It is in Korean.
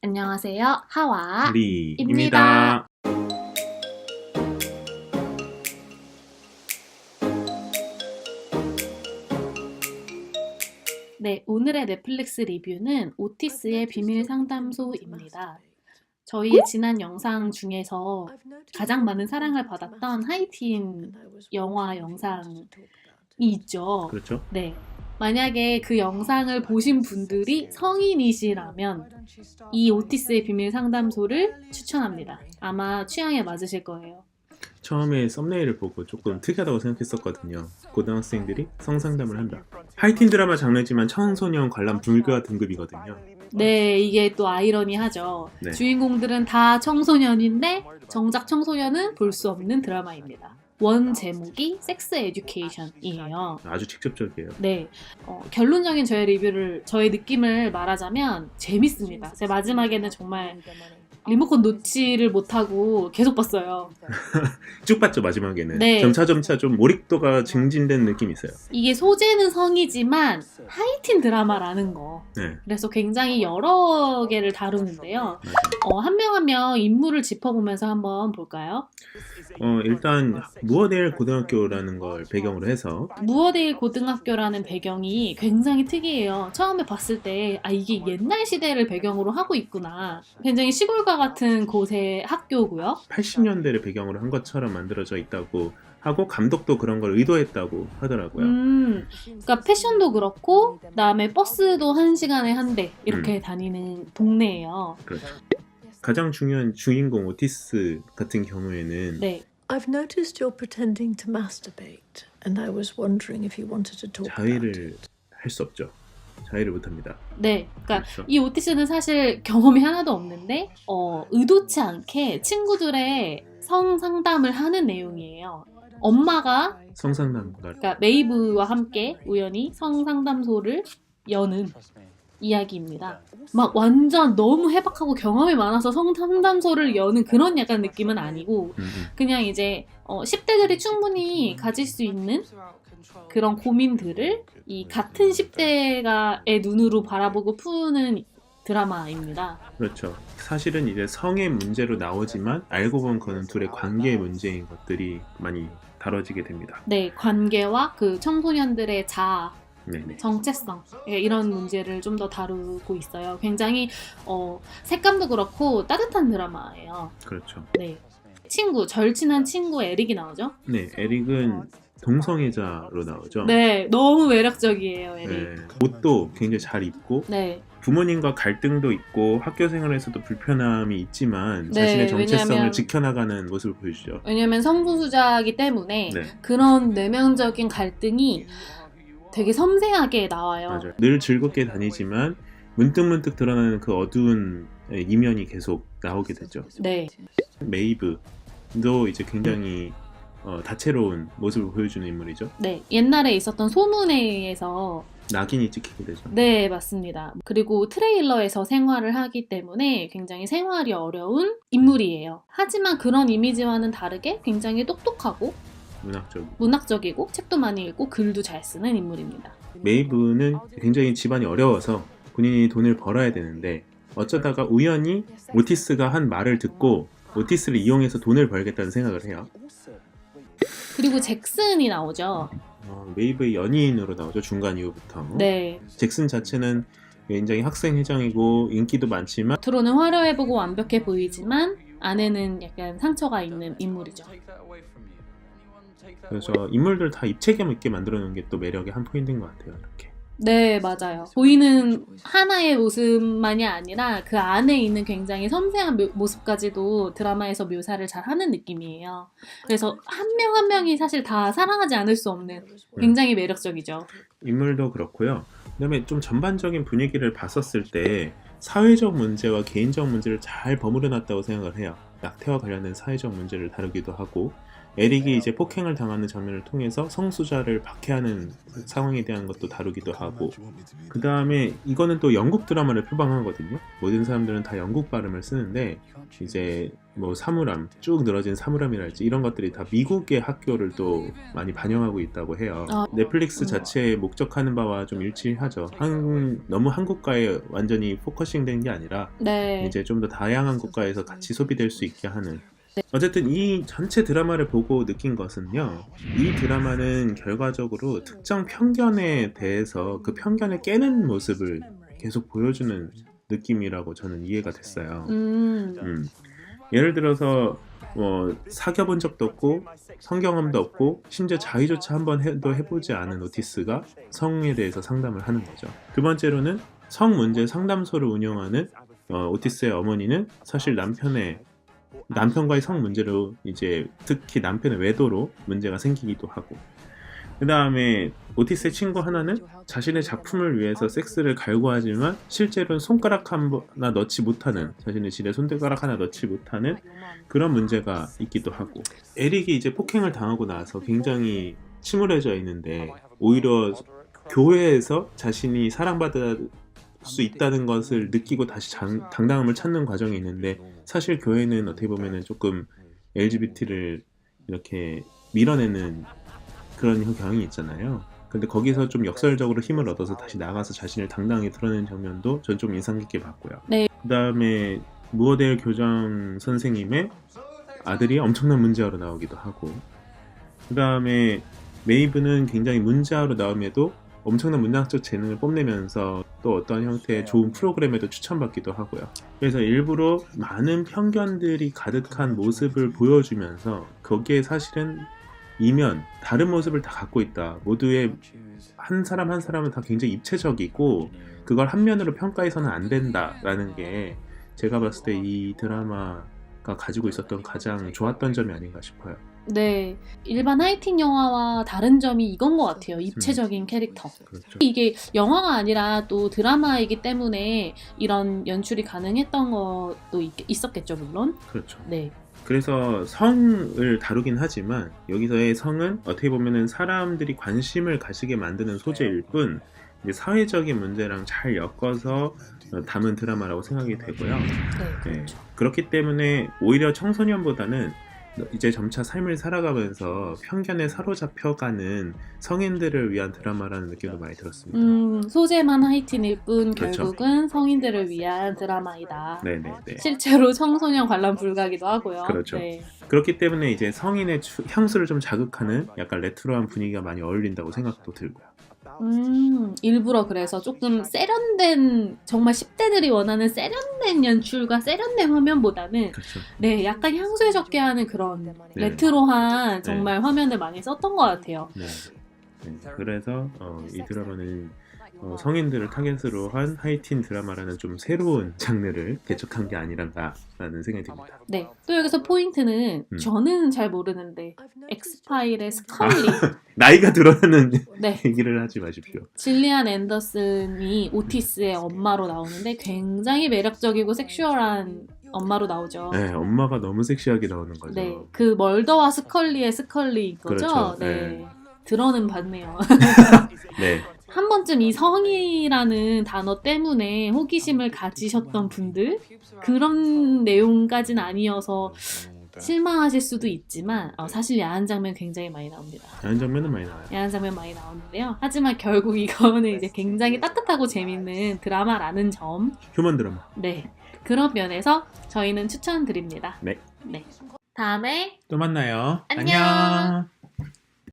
안녕하세요. 하와입니다. 리입니다. 네, 오늘의 넷플릭스 리뷰는 오티스의 비밀 상담소입니다. 저희의 지난 영상 중에서 가장 많은 사랑을 받았던 하이틴 영화 영상이 있죠. 그렇죠. 네. 만약에 그 영상을 보신 분들이 성인이시라면 이 오티스의 비밀 상담소를 추천합니다. 아마 취향에 맞으실 거예요. 처음에 썸네일을 보고 조금 특이하다고 생각했었거든요. 고등학생들이 성상담을 한다. 하이틴 드라마 장르지만 청소년 관람 불가 등급이거든요. 네, 이게 또 아이러니하죠. 네. 주인공들은 다 청소년인데 정작 청소년은 볼 수 없는 드라마입니다. 원 제목이 섹스 에듀케이션이에요. 아주 직접적이에요. 네, 결론적인 저의 느낌을 말하자면 재밌습니다. 제 마지막에는 정말 리모컨 놓지를 못하고 계속 봤어요. 쭉 봤죠, 마지막에는. 네. 점차 좀 몰입도가 증진된 느낌이 있어요. 이게 소재는 성이지만 하이틴 드라마라는 거. 네. 그래서 굉장히 여러 개를 다루는데요. 맞아요. 한 명 한 명 인물을 짚어보면서 한번 볼까요? 일단 무어데일 고등학교라는 걸 배경으로 해서 무어데일 고등학교라는 배경이 굉장히 특이해요. 처음에 봤을 때 이게 옛날 시대를 배경으로 하고 있구나. 굉장히 시골과 같은 곳의 학교고요. 80년대를 배경으로 한 것처럼 만들어져 있다고 하고 감독도 그런 걸 의도했다고 하더라고요. 그러니까 패션도 그렇고 그다음에 버스도 1시간에 한 대 이렇게 다니는 동네예요. 그렇죠. 가장 중요한 주인공 오티스 같은 경우에는 네. I've noticed you're pretending to masturbate, and I was wondering if you wanted to talk about 자위를 it. 할 수 없죠. 자위를 못합니다. 네, 그러니까 그렇죠. 이 오티스는 사실 경험이 하나도 없는데 의도치 않게 친구들의 성상담을 하는 내용이에요. 엄마가 성상담가 그러니까 메이브와 함께 우연히 성상담소를 여는 이야기입니다. 막 완전 너무 해박하고 경험이 많아서 성상담소를 여는 그런 약간 느낌은 아니고 그냥 이제 10대들이 충분히 가질 수 있는 그런 고민들을 이 같은 10대가의 눈으로 바라보고 푸는 드라마입니다. 그렇죠. 사실은 이제 성의 문제로 나오지만 알고 보면 그는 둘의 관계의 문제인 것들이 많이 다뤄지게 됩니다. 네, 관계와 그 청소년들의 자아, 네네. 정체성 이런 문제를 좀 더 다루고 있어요. 굉장히 색감도 그렇고 따뜻한 드라마예요. 그렇죠. 네, 절친한 친구 에릭이 나오죠. 네, 에릭은 동성애자로 나오죠. 네, 너무 매력적이에요, 에릭. 네, 옷도 굉장히 잘 입고 네, 부모님과 갈등도 있고 학교 생활에서도 불편함이 있지만 네, 자신의 정체성을 왜냐하면 지켜나가는 모습을 보여주죠. 왜냐면 성소수자이기 때문에 네. 그런 내면적인 갈등이 되게 섬세하게 나와요. 맞아요. 늘 즐겁게 다니지만 문득문득 드러나는 그 어두운 이면이 계속 나오게 되죠. 네, 메이브도 이제 굉장히 다채로운 모습을 보여주는 인물이죠. 네, 옛날에 있었던 소문에 의해서 낙인이 찍히게 되죠. 네, 맞습니다. 그리고 트레일러에서 생활을 하기 때문에 굉장히 생활이 어려운 인물이에요. 하지만 그런 이미지와는 다르게 굉장히 똑똑하고 문학적이고 책도 많이 읽고 글도 잘 쓰는 인물입니다. 메이브는 굉장히 집안이 어려워서 본인이 돈을 벌어야 되는데 어쩌다가 우연히 오티스가 한 말을 듣고 오티스를 이용해서 돈을 벌겠다는 생각을 해요. 그리고 잭슨이 나오죠. 메이브의 연인으로 나오죠. 중간 이후부터. 네, 잭슨 자체는 굉장히 학생회장이고 인기도 많지만 겉으로는 화려해보고 완벽해 보이지만 안에는 약간 상처가 있는 인물이죠. 그래서 인물들 다 입체감 있게 만들어 놓은 게 또 매력의 한 포인트인 것 같아요. 이렇게. 네, 맞아요. 보이는 하나의 모습만이 아니라 그 안에 있는 굉장히 섬세한 모습까지도 드라마에서 묘사를 잘 하는 느낌이에요. 그래서 한 명 한 명이 사실 다 사랑하지 않을 수 없는 굉장히 매력적이죠. 인물도 그렇고요. 그다음에 좀 전반적인 분위기를 봤었을 때 사회적 문제와 개인적 문제를 잘 버무려 놨다고 생각을 해요. 낙태와 관련된 사회적 문제를 다루기도 하고 에릭이 이제 폭행을 당하는 장면을 통해서 성수자를 박해하는 상황에 대한 것도 다루기도 하고, 그 다음에 이거는 또 영국 드라마를 표방하거든요. 모든 사람들은 다 영국 발음을 쓰는데 이제 뭐 사물함, 쭉 늘어진 사물함이랄지 이런 것들이 다 미국의 학교를 또 많이 반영하고 있다고 해요. 넷플릭스 자체에 목적하는 바와 좀 일치하죠. 너무 한국가에 완전히 포커싱 된 게 아니라 네. 이제 좀 더 다양한 국가에서 같이 소비될 수 있게 하는. 어쨌든 이 전체 드라마를 보고 느낀 것은요, 이 드라마는 결과적으로 특정 편견에 대해서 그 편견을 깨는 모습을 계속 보여주는 느낌이라고 저는 이해가 됐어요. 예를 들어서 뭐 사귀어본 적도 없고 성경험도 없고 심지어 자위조차 한번 해보지 않은 오티스가 성에 대해서 상담을 하는 거죠. 두 번째로는 성 문제 상담소를 운영하는 오티스의 어머니는 사실 남편과의 성 문제로 이제 특히 남편의 외도로 문제가 생기기도 하고, 그 다음에 오티스의 친구 하나는 자신의 작품을 위해서 섹스를 갈구하지만 실제로는 손가락 하나 넣지 못하는, 자신의 질에 손가락 하나 넣지 못하는 그런 문제가 있기도 하고, 에릭이 이제 폭행을 당하고 나서 굉장히 침울해져 있는데 오히려 교회에서 자신이 사랑받을 수 있다는 것을 느끼고 다시 당당함을 찾는 과정이 있는데, 사실 교회는 어떻게 보면은 조금 LGBT를 이렇게 밀어내는 그런 경향이 있잖아요. 근데 거기서 좀 역설적으로 힘을 얻어서 다시 나가서 자신을 당당하게 드러내는 장면도 전 좀 인상 깊게 봤고요. 네. 그 다음에 무어데일 교장 선생님의 아들이 엄청난 문제아로 나오기도 하고, 그 다음에 메이브는 굉장히 문제아로 나옴에도 엄청난 문학적 재능을 뽐내면서 또 어떤 형태의 좋은 프로그램에도 추천받기도 하고요. 그래서 일부러 많은 편견들이 가득한 모습을 보여주면서 거기에 사실은 이면 다른 모습을 다 갖고 있다. 모두의 한 사람 한 사람은 다 굉장히 입체적이고 그걸 한 면으로 평가해서는 안 된다라는 게 제가 봤을 때 이 드라마가 가지고 있었던 가장 좋았던 점이 아닌가 싶어요. 네, 일반 하이틴 영화와 다른 점이 이건 것 같아요. 입체적인 캐릭터. 그렇죠. 이게 영화가 아니라 또 드라마이기 때문에 이런 연출이 가능했던 것도 있었겠죠, 물론. 그렇죠. 네. 그래서 성을 다루긴 하지만 여기서의 성은 어떻게 보면은 사람들이 관심을 가지게 만드는 소재일 뿐 이제 사회적인 문제랑 잘 엮어서 담은 드라마라고 생각이 되고요. 네, 네. 그렇죠. 그렇기 때문에 오히려 청소년보다는 이제 점차 삶을 살아가면서 편견에 사로잡혀가는 성인들을 위한 드라마라는 느낌도 많이 들었습니다. 소재만 하이틴일 뿐 그렇죠. 결국은 성인들을 위한 드라마이다. 네네네. 실제로 청소년 관람 불가기도 하고요. 그렇죠. 네. 그렇기 때문에 이제 성인의 향수를 좀 자극하는 약간 레트로한 분위기가 많이 어울린다고 생각도 들고요. 일부러 그래서 조금 세련된, 정말 10대들이 원하는 세련된 연출과 세련된 화면보다는 그렇죠. 네, 약간 향수에 적게 하는 그런 네. 레트로한 정말 화면을 많이 썼던 것 같아요. 네. 네. 그래서 이 드라마는 성인들을 타겟으로 한 하이틴 드라마라는 좀 새로운 장르를 개척한 게 아니란가라는 생각이 듭니다. 네, 또 여기서 포인트는 저는 잘 모르는데 엑스파일의 스컬리. 나이가 들어가는 네. 얘기를 하지 마십시오. 질리안 앤더슨이 오티스의 엄마로 나오는데 굉장히 매력적이고 섹슈얼한 엄마로 나오죠. 네, 엄마가 너무 섹시하게 나오는 거죠. 네, 그 멀더와 스컬리의 스컬리인 거죠. 그렇죠. 네. 네. 들어는 봤네요. 네. 한 번쯤 이 성이라는 단어 때문에 호기심을 가지셨던 분들, 그런 내용까지는 아니어서 실망하실 수도 있지만 사실 야한 장면 굉장히 많이 나옵니다. 야한 장면은 많이 나와요. 야한 장면 많이 나오는데요. 하지만 결국 이거는 이제 굉장히 따뜻하고 재밌는 드라마라는 점. 휴먼 드라마. 네, 그런 면에서 저희는 추천드립니다. 네. 네. 다음에 또 만나요. 안녕.